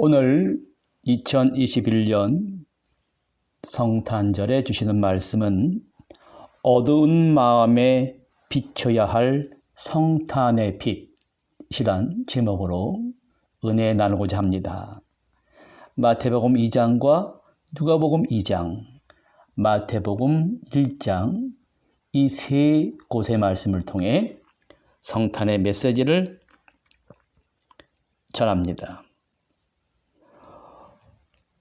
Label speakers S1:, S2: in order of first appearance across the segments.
S1: 오늘 2021년 성탄절에 주시는 말씀은 어두운 마음에 비춰야 할 성탄의 빛이란 제목으로 은혜 나누고자 합니다. 마태복음 2장과 누가복음 2장, 마태복음 1장 이 세 곳의 말씀을 통해 성탄의 메시지를 전합니다.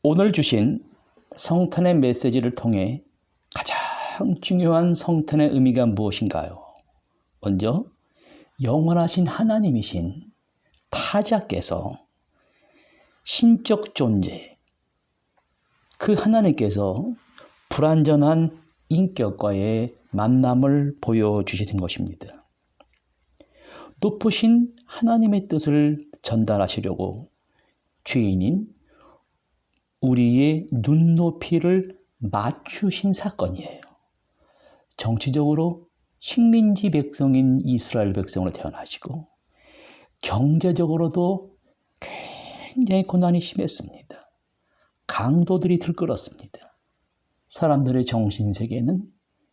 S1: 오늘 주신 성탄의 메시지를 통해 가장 중요한 성탄의 의미가 무엇인가요? 먼저 영원하신 하나님이신 타자께서 신적 존재, 그 하나님께서 불완전한 인격과의 만남을 보여주시는 것입니다. 높으신 하나님의 뜻을 전달하시려고 죄인인 우리의 눈높이를 맞추신 사건이에요. 정치적으로 식민지 백성인 이스라엘 백성으로 태어나시고 경제적으로도 굉장히 고난이 심했습니다. 강도들이 들끓었습니다. 사람들의 정신세계는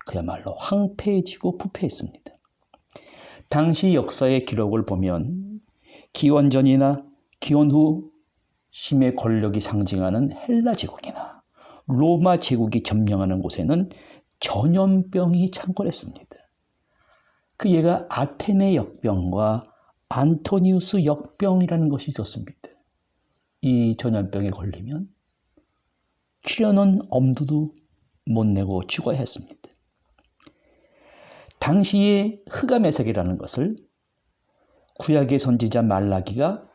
S1: 그야말로 황폐해지고 부패했습니다. 당시 역사의 기록을 보면 기원 전이나 기원 후 심의 권력이 상징하는 헬라 제국이나 로마 제국이 점령하는 곳에는 전염병이 창궐했습니다. 그 예가 아테네 역병과 안토니우스 역병이라는 것이 있었습니다. 이 전염병에 걸리면 치료는 엄두도 못 내고 죽어야 했습니다. 당시의 흑암의색이라는 것을 구약의 선지자 말라기가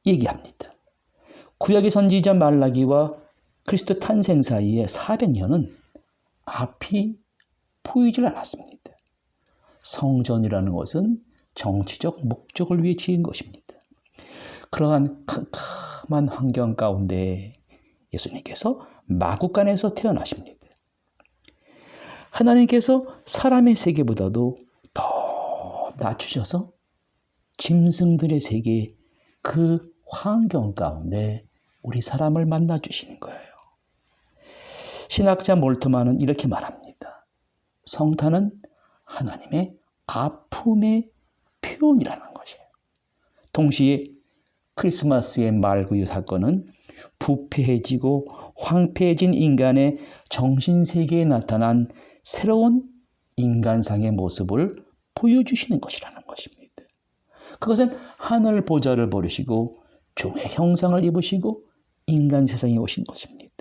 S1: 얘기합니다. 구약의 선지자 말라기와 그리스도 탄생 사이에 400년은 앞이 보이질 않았습니다. 성전이라는 것은 정치적 목적을 위해 지은 것입니다. 그러한 캄캄한 환경 가운데 예수님께서 마구간에서 태어나십니다. 하나님께서 사람의 세계보다도 더 낮추셔서 짐승들의 세계, 그 환경 가운데 우리 사람을 만나주시는 거예요. 신학자 몰트만은 이렇게 말합니다. 성탄은 하나님의 아픔의 표현이라는 것이에요. 동시에 크리스마스의 말구유 사건은 부패해지고 황폐해진 인간의 정신세계에 나타난 새로운 인간상의 모습을 보여주시는 것이라는 것입니다. 그것은 하늘 보좌를 버리시고 종의 형상을 입으시고 인간 세상에 오신 것입니다.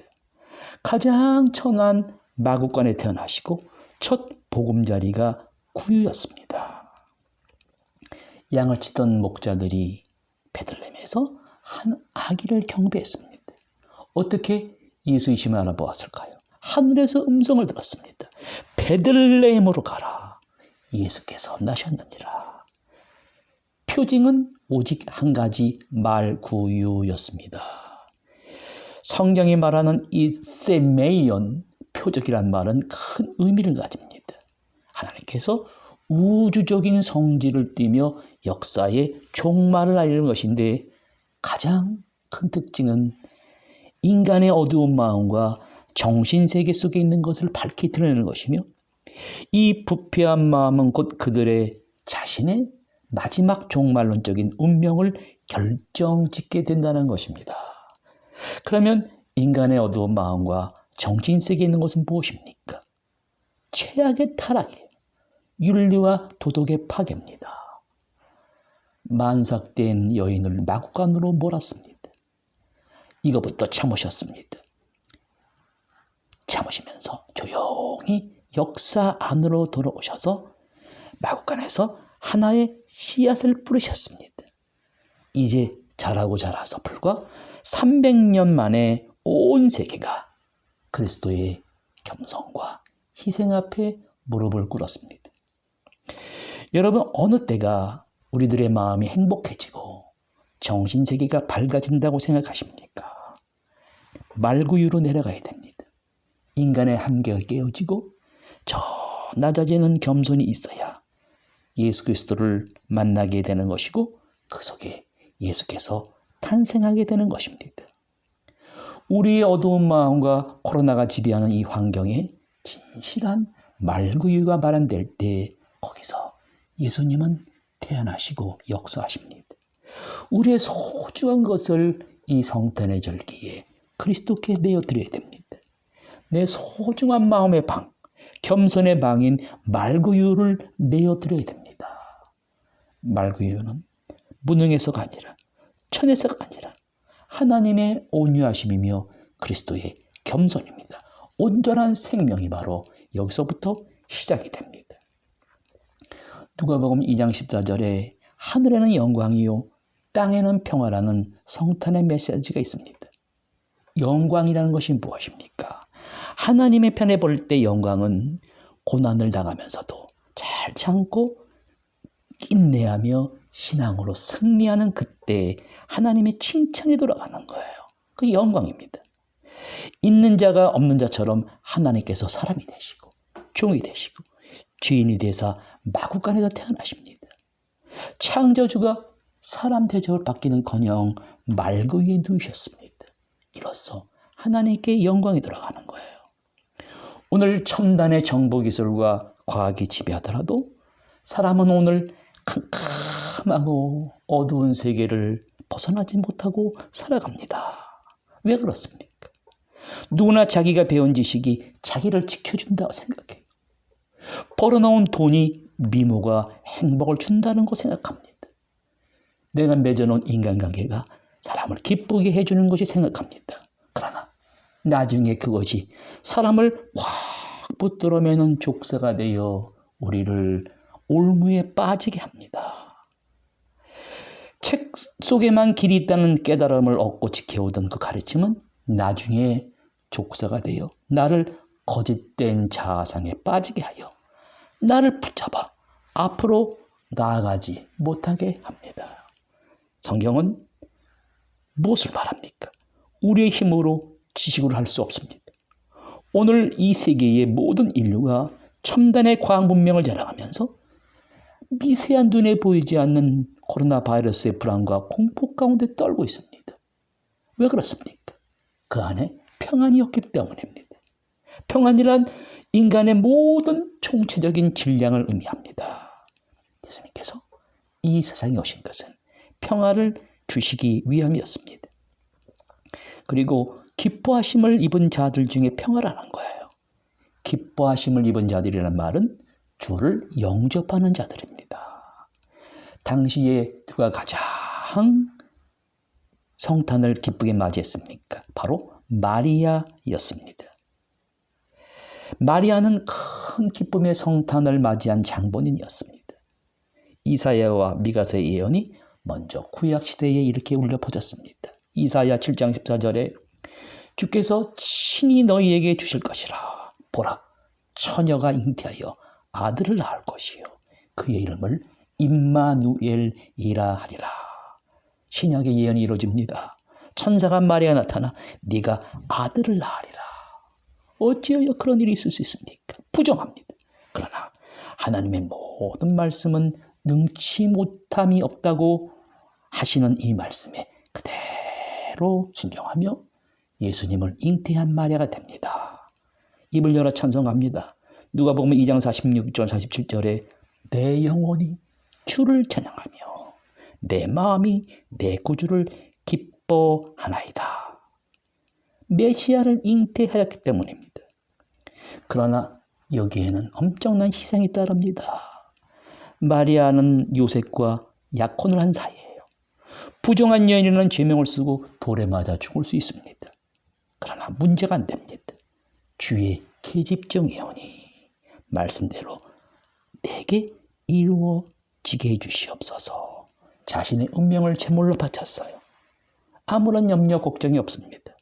S1: 가장 천한 마구간에 태어나시고 첫 보금자리가 구유였습니다. 양을 치던 목자들이 베들레헴에서 한 아기를 경배했습니다. 어떻게 예수이심을 알아보았을까요? 하늘에서 음성을 들었습니다. 베들레헴으로 가라. 예수께서 나셨느니라. 표징은 오직 한 가지 말구유였습니다. 성경이 말하는 이 세메이온, 표적이란 말은 큰 의미를 가집니다. 하나님께서 우주적인 성질을 띠며 역사의 종말을 알리는 것인데 가장 큰 특징은 인간의 어두운 마음과 정신세계 속에 있는 것을 밝히 드러내는 것이며 이 부패한 마음은 곧 그들의 자신의 마지막 종말론적인 운명을 결정짓게 된다는 것입니다. 그러면 인간의 어두운 마음과 정신세계에 있는 것은 무엇입니까? 최악의 타락이에요. 윤리와 도덕의 파괴입니다. 만삭된 여인을 마구간으로 몰았습니다. 이것부터 참으셨습니다. 참으시면서 조용히 역사 안으로 돌아오셔서 마구간에서 하나의 씨앗을 뿌리셨습니다. 이제 자라고 자라서 불과 300년 만에 온 세계가 그리스도의 겸손과 희생 앞에 무릎을 꿇었습니다. 여러분, 어느 때가 우리들의 마음이 행복해지고 정신세계가 밝아진다고 생각하십니까? 말구유로 내려가야 됩니다. 인간의 한계가 깨어지고 저 낮아지는 겸손이 있어야 예수 그리스도를 만나게 되는 것이고 그 속에 예수께서 탄생하게 되는 것입니다. 우리의 어두운 마음과 코로나가 지배하는 이 환경에 진실한 말구유가 마련될 때 거기서 예수님은 태어나시고 역사하십니다. 우리의 소중한 것을 이 성탄의 절기에 그리스도께 내어드려야 됩니다. 내 소중한 마음의 방, 겸손의 방인 말구유를 내어드려야 됩니다. 말구유는 무능해서가 아니라 천해서가 아니라 하나님의 온유하심이며 그리스도의 겸손입니다. 온전한 생명이 바로 여기서부터 시작이 됩니다. 누가복음 2장 14절에 하늘에는 영광이요 땅에는 평화라는 성탄의 메시지가 있습니다. 영광이라는 것이 무엇입니까? 하나님의 편에 볼 때 영광은 고난을 당하면서도 잘 참고 인내하며 신앙으로 승리하는 그때 하나님의 칭찬이 돌아가는 거예요. 그게 영광입니다. 있는 자가 없는 자처럼 하나님께서 사람이 되시고 종이 되시고 죄인이 되사 마구간에서 태어나십니다. 창조주가 사람 대접을 받기는커녕 말구유에 누우셨습니다. 이로써 하나님께 영광이 돌아가는 거예요. 오늘 첨단의 정보기술과 과학이 지배하더라도 사람은 오늘 캄캄하고 어두운 세계를 벗어나지 못하고 살아갑니다. 왜 그렇습니까? 누구나 자기가 배운 지식이 자기를 지켜준다고 생각해요. 벌어놓은 돈이 미모가 행복을 준다는 거 생각합니다. 내가 맺어놓은 인간관계가 사람을 기쁘게 해주는 것이 생각합니다. 그러나 나중에 그것이 사람을 확 붙들어 매는 족쇄가 되어 우리를 올무에 빠지게 합니다. 책 속에만 길이 있다는 깨달음을 얻고 지켜오던 그 가르침은 나중에 족쇄가 되어 나를 거짓된 자아상에 빠지게 하여 나를 붙잡아 앞으로 나아가지 못하게 합니다. 성경은 무엇을 말합니까? 우리의 힘으로 지식으로 할 수 없습니다. 오늘 이 세계의 모든 인류가 첨단의 과학 문명을 자랑하면서 미세한 눈에 보이지 않는 코로나 바이러스의 불안과 공포 가운데 떨고 있습니다. 왜 그렇습니까? 그 안에 평안이 없기 때문입니다. 평안이란 인간의 모든 총체적인 질량을 의미합니다. 예수님께서 이 세상에 오신 것은 평화를 주시기 위함이었습니다. 그리고 기뻐하심을 입은 자들 중에 평화라는 거예요. 기뻐하심을 입은 자들이라는 말은 주를 영접하는 자들입니다. 당시에 누가 가장 성탄을 기쁘게 맞이했습니까? 바로 마리아였습니다. 마리아는 큰 기쁨의 성탄을 맞이한 장본인이었습니다. 이사야와 미가서의 예언이 먼저 구약시대에 이렇게 울려 퍼졌습니다. 이사야 7장 14절에 주께서 친히 너희에게 주실 것이라. 보라, 처녀가 잉태하여 아들을 낳을 것이요 그의 이름을 임마누엘이라 하리라. 신약의 예언이 이루어집니다. 천사가 마리아에 나타나 네가 아들을 낳으리라. 어찌하여 그런 일이 있을 수 있습니까? 부정합니다. 그러나 하나님의 모든 말씀은 능치 못함이 없다고 하시는 이 말씀에 그대로 순종하며 예수님을 잉태한 마리아가 됩니다. 입을 열어 찬송합니다. 누가복음 2장 46절 47절에 내 영혼이 주를 찬양하며 내 마음이 내 구주를 기뻐하나이다. 메시아를 잉태하였기 때문입니다. 그러나 여기에는 엄청난 희생이 따릅니다. 마리아는 요셉과 약혼을 한 사이예요. 부정한 여인이라는 죄명을 쓰고 돌에 맞아 죽을 수 있습니다. 그러나 문제가 안 됩니다. 주의 계집종 예언이 말씀대로 내게 이루어지게 해주시옵소서. 자신의 운명을 제물로 바쳤어요. 아무런 염려 걱정이 없습니다.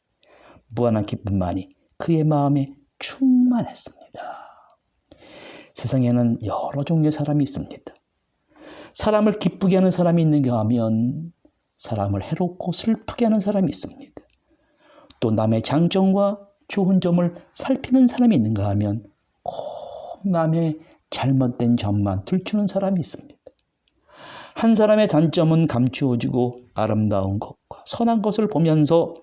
S1: 무한한 기쁨만이 그의 마음에 충만했습니다. 세상에는 여러 종류의 사람이 있습니다. 사람을 기쁘게 하는 사람이 있는가 하면 사람을 해롭고 슬프게 하는 사람이 있습니다. 또 남의 장점과 좋은 점을 살피는 사람이 있는가 하면 꼭 남의 잘못된 점만 들추는 사람이 있습니다. 한 사람의 단점은 감추어지고 아름다운 것과 선한 것을 보면서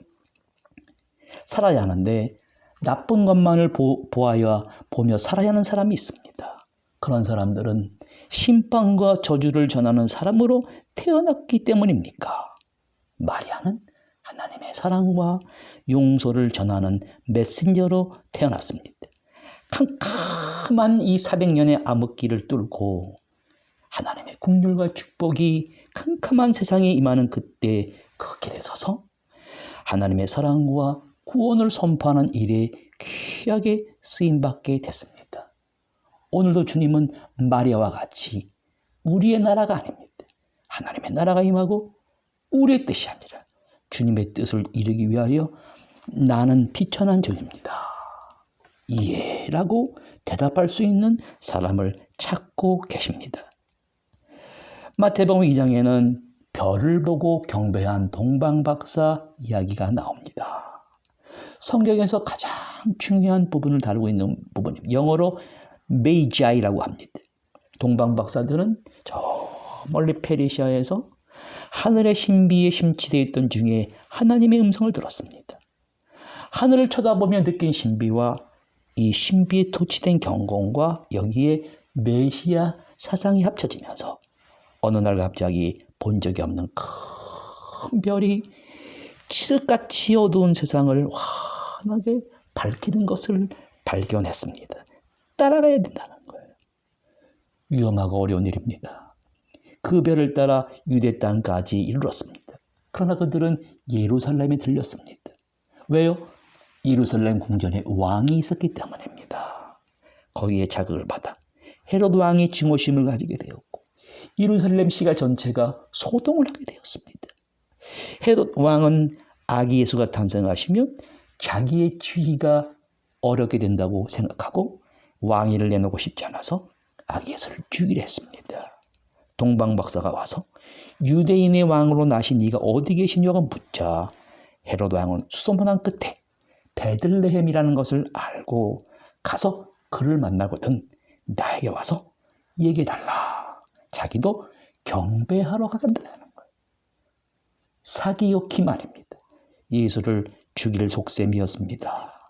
S1: 살아야 하는데 나쁜 것만을 보며 살아야 하는 사람이 있습니다. 그런 사람들은 심판과 저주를 전하는 사람으로 태어났기 때문입니까? 마리아는 하나님의 사랑과 용서를 전하는 메신저로 태어났습니다. 캄캄한 이 400년의 암흑기를 뚫고 하나님의 긍휼과 축복이 캄캄한 세상에 임하는 그때 그 길에 서서 하나님의 사랑과 구원을 선포하는 일에 귀하게 쓰임받게 됐습니다. 오늘도 주님은 마리아와 같이 우리의 나라가 아닙니다. 하나님의 나라가 임하고 우리의 뜻이 아니라 주님의 뜻을 이루기 위하여 나는 비천한 종입니다. 이해라고 대답할 수 있는 사람을 찾고 계십니다. 마태복음 2장에는 별을 보고 경배한 동방박사 이야기가 나옵니다. 성경에서 가장 중요한 부분을 다루고 있는 부분입니다. 영어로 메이자이라고 합니다. 동방박사들은 저 멀리 페르시아에서 하늘의 신비에 심취되어 있던 중에 하나님의 음성을 들었습니다. 하늘을 쳐다보며 느낀 신비와 이 신비에 도취된 경공과 여기에 메시아 사상이 합쳐지면서 어느 날 갑자기 본 적이 없는 큰 별이 칠흑같이 어두운 세상을 환하게 밝히는 것을 발견했습니다. 따라가야 된다는 거예요. 위험하고 어려운 일입니다. 그 별을 따라 유대 땅까지 이르렀습니다. 그러나 그들은 예루살렘에 들렸습니다. 왜요? 예루살렘 궁전에 왕이 있었기 때문입니다. 거기에 자극을 받아 헤롯 왕이 증오심을 가지게 되었고 예루살렘 시가 전체가 소동을 하게 되었습니다. 헤롯 왕은 아기 예수가 탄생하시면 자기의 지위가 어렵게 된다고 생각하고 왕위를 내놓고 싶지 않아서 아기 예수를 죽이려 했습니다. 동방박사가 와서 유대인의 왕으로 나신 이가 어디 계시냐고 묻자 헤롯 왕은 수소문한 끝에 베들레헴이라는 것을 알고 가서 그를 만나거든 나에게 와서 얘기해달라. 자기도 경배하러 가간다는 거예요. 사기욕기 말입니다. 예수를 죽일 속셈이었습니다.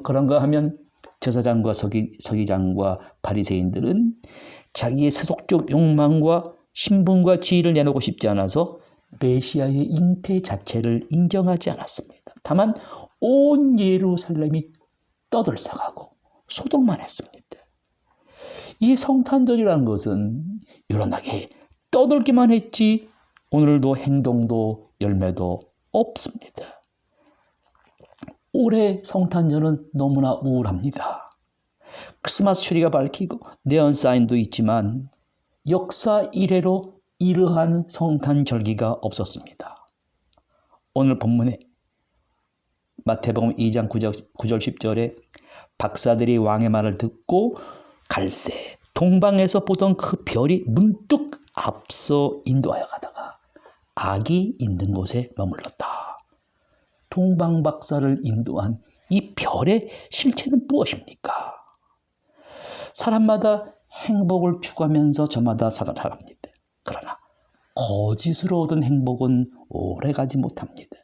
S1: 그런가 하면 제사장과 서기장과 바리새인들은 자기의 세속적 욕망과 신분과 지위를 내놓고 싶지 않아서 메시아의 잉태 자체를 인정하지 않았습니다. 다만 온 예루살렘이 떠들썩하고 소동만 했습니다. 이 성탄절이라는 것은 요란하게 떠들기만 했지 오늘도 행동도 열매도 없습니다. 올해 성탄절은 너무나 우울합니다. 크리스마스 트리가 밝히고 네온 사인도 있지만 역사 이래로 이러한 성탄절기가 없었습니다. 오늘 본문에 마태복음 2장 9절 10절에 박사들이 왕의 말을 듣고 갈새 동방에서 보던 그 별이 문득 앞서 인도하여 가다가 악이 있는 곳에 머물렀다. 동방박사를 인도한 이 별의 실체는 무엇입니까? 사람마다 행복을 추구하면서 저마다 살아갑니다. 그러나 거짓으로 얻은 행복은 오래가지 못합니다.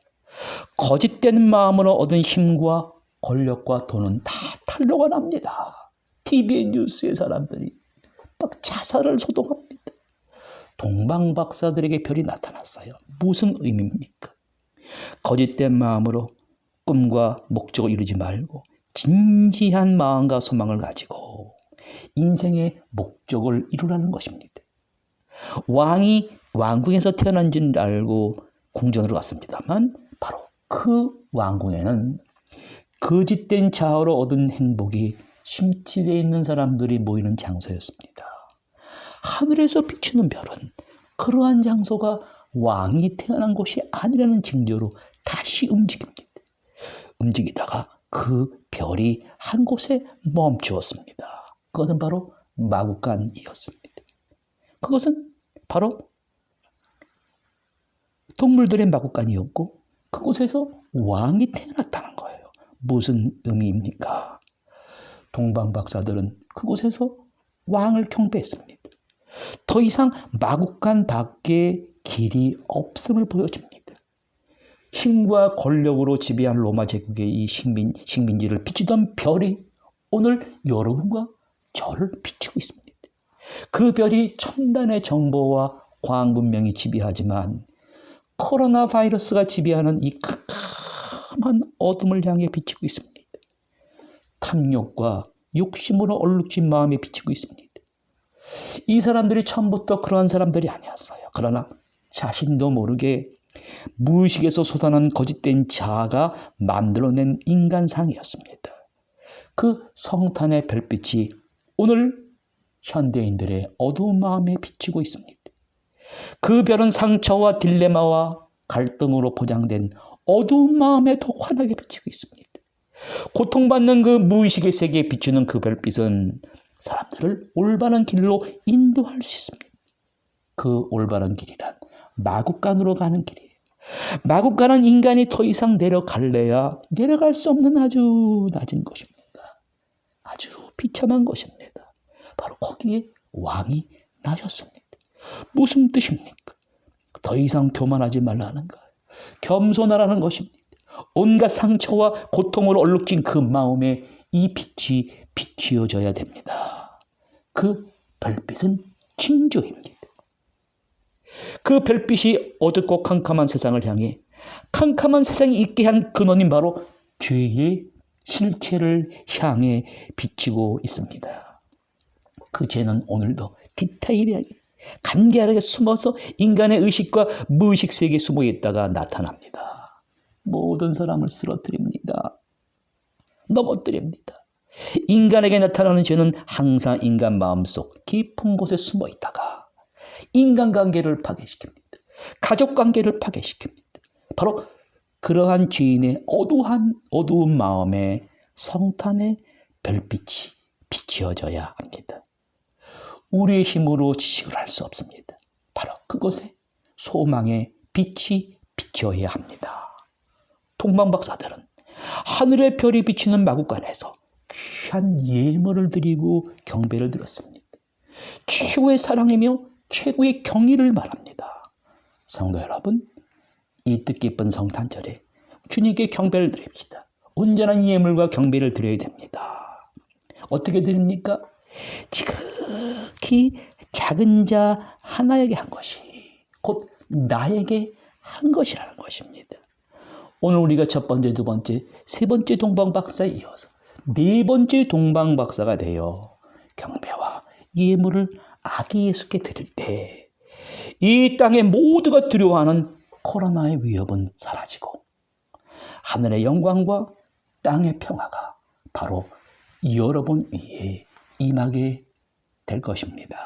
S1: 거짓된 마음으로 얻은 힘과 권력과 돈은 다 탄로가 납니다. TV의 뉴스의 사람들이 막 자살을 소동합니다. 동방박사들에게 별이 나타났어요. 무슨 의미입니까? 거짓된 마음으로 꿈과 목적을 이루지 말고 진지한 마음과 소망을 가지고 인생의 목적을 이루라는 것입니다. 왕이 왕궁에서 태어난 줄 알고 궁전으로 갔습니다만 바로 그 왕궁에는 거짓된 자아로 얻은 행복이 심취되어 있는 사람들이 모이는 장소였습니다. 하늘에서 비추는 별은 그러한 장소가 왕이 태어난 곳이 아니라는 징조로 다시 움직입니다. 움직이다가 그 별이 한 곳에 멈추었습니다. 그것은 바로 마구간이었습니다. 그것은 바로 동물들의 마구간이었고 그곳에서 왕이 태어났다는 거예요. 무슨 의미입니까? 동방박사들은 그곳에서 왕을 경배했습니다. 더 이상 마국간 밖에 길이 없음을 보여줍니다. 힘과 권력으로 지배한 로마 제국의 이 식민지를 비추던 별이 오늘 여러분과 저를 비추고 있습니다. 그 별이 첨단의 정보와 과학 문명이 지배하지만 코로나 바이러스가 지배하는 이 캄캄한 어둠을 향해 비추고 있습니다. 탐욕과 욕심으로 얼룩진 마음에 비추고 있습니다. 이 사람들이 처음부터 그러한 사람들이 아니었어요. 그러나 자신도 모르게 무의식에서 솟아난 거짓된 자아가 만들어낸 인간상이었습니다. 그 성탄의 별빛이 오늘 현대인들의 어두운 마음에 비추고 있습니다. 그 별은 상처와 딜레마와 갈등으로 포장된 어두운 마음에 더 환하게 비추고 있습니다. 고통받는 그 무의식의 세계에 비추는 그 별빛은 사람들을 올바른 길로 인도할 수 있습니다. 그 올바른 길이란 마국간으로 가는 길이에요. 마국간은 인간이 더 이상 내려갈래야 내려갈 수 없는 아주 낮은 곳입니다. 아주 비참한 곳입니다. 바로 거기에 왕이 나셨습니다. 무슨 뜻입니까? 더 이상 교만하지 말라는 거예요. 겸손하라는 것입니다. 온갖 상처와 고통으로 얼룩진 그 마음에 이 빛이 비추어져야 됩니다. 그 별빛은 진주입니다. 그 별빛이 어둡고 캄캄한 세상을 향해 캄캄한 세상이 있게 한 근원인 바로 죄의 실체를 향해 비치고 있습니다. 그 죄는 오늘도 디테일하게 간결하게 숨어서 인간의 의식과 무의식 세계에 숨어 있다가 나타납니다. 모든 사람을 쓰러뜨립니다. 넘어뜨립니다. 인간에게 나타나는 죄는 항상 인간 마음속 깊은 곳에 숨어 있다가 인간관계를 파괴시킵니다. 가족관계를 파괴시킵니다. 바로 그러한 죄인의 어두운 마음에 성탄의 별빛이 비추어져야 합니다. 우리의 힘으로 지식을 할 수 없습니다. 바로 그곳에 소망의 빛이 비추어야 합니다. 동방박사들은 하늘의 별이 비치는 마국간에서 귀한 예물을 드리고 경배를 드렸습니다. 최고의 사랑이며 최고의 경의를 말합니다. 성도 여러분, 이 뜻깊은 성탄절에 주님께 경배를 드립시다. 온전한 예물과 경배를 드려야 됩니다. 어떻게 드립니까? 지극히 작은 자 하나에게 한 것이 곧 나에게 한 것이라는 것입니다. 오늘 우리가 첫 번째, 두 번째, 세 번째 동방박사에 이어서 네 번째 동방박사가 되어 경배와 예물을 아기 예수께 드릴 때 이 땅의 모두가 두려워하는 코로나의 위협은 사라지고 하늘의 영광과 땅의 평화가 바로 여러분 위에 임하게 될 것입니다.